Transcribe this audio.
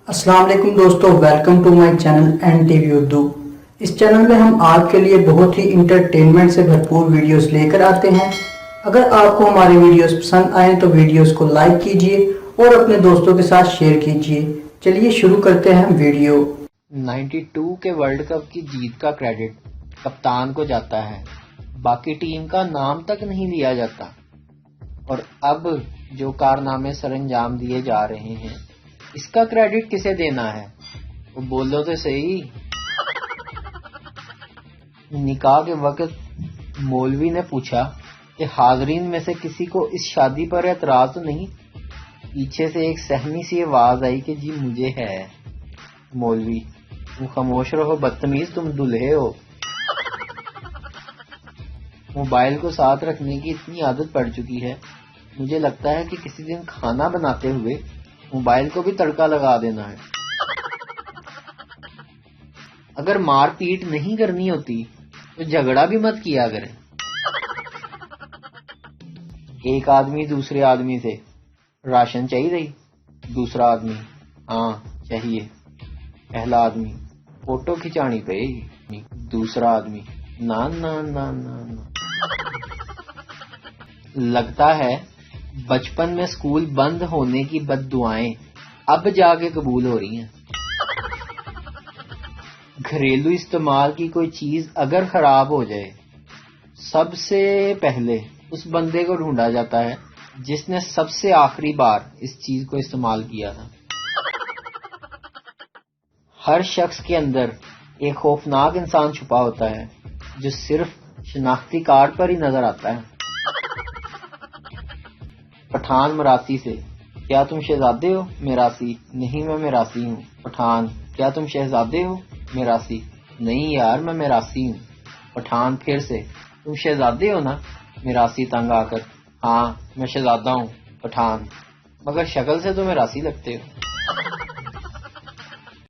अस्सलाम वालेकुम दोस्तों, welcome to my channel N TV Urdu. इस चैनल में हम आपके लिए बहुत ही इंटरटेनमेंट से भरपूर वीडियोस लेकर आते हैं। अगर आपको हमारे वीडियोस पसंद आए तो वीडियोस को लाइक कीजिए और अपने दोस्तों के साथ शेयर कीजिए। चलिए शुरू करते हैं वीडियो। 92 के वर्ल्ड कप की जीत का क्रेडिट कप्तान को जाता है, बाकी टीम का नाम तक नहीं लिया जाता। और अब जो कारनामे सरअंजाम दिए जा रहे हैं, इसका क्रेडिट किसे देना है? वो बोलो तो सही। निकाह के वक्त मौलवी ने पूछा कि हाजरीन में से किसी को इस शादी पर एतराज तो नहीं। पीछे से एक सहमी सी आवाज आई कि जी मुझे है। मौलवी, तुम खामोश रहो बदतमीज, तुम दूल्हे हो। मोबाइल को साथ रखने की इतनी आदत पड़ चुकी है, मुझे लगता है कि किसी दिन खाना बनाते हुए मोबाइल को भी तड़का लगा देना है। अगर मार पीट नहीं करनी होती तो झगड़ा भी मत किया करें। एक आदमी दूसरे आदमी से राशन चाहिए, दूसरा आदमी हाँ चाहिए। पहला आदमी फोटो खिंचानी पे, दूसरा आदमी ना ना ना ना ना। लगता है बचपन में स्कूल बंद होने की बद्दुआएं अब जाके कबूल हो रही हैं। घरेलू इस्तेमाल की कोई चीज अगर खराब हो जाए, सबसे पहले उस बंदे को ढूंढा जाता है जिसने सबसे आखिरी बार इस चीज को इस्तेमाल किया था। हर शख्स के अंदर एक खौफनाक इंसान छुपा होता है जो सिर्फ शनाख्ती कार्ड पर ही नजर आता है। पठान मरासी से, क्या तुम शहजादे हो? मेरासी, नहीं मैं मेरासी हूँ। पठान, क्या तुम शहजादे हो? मेरासी, नहीं यार मैं मेरासी हूँ। पठान फिर से, तुम शहजादे हो ना? मेरासी तंग आकर, हाँ मैं शहजादा हूँ। पठान, मगर शक्ल से तो मेरासी लगते हो।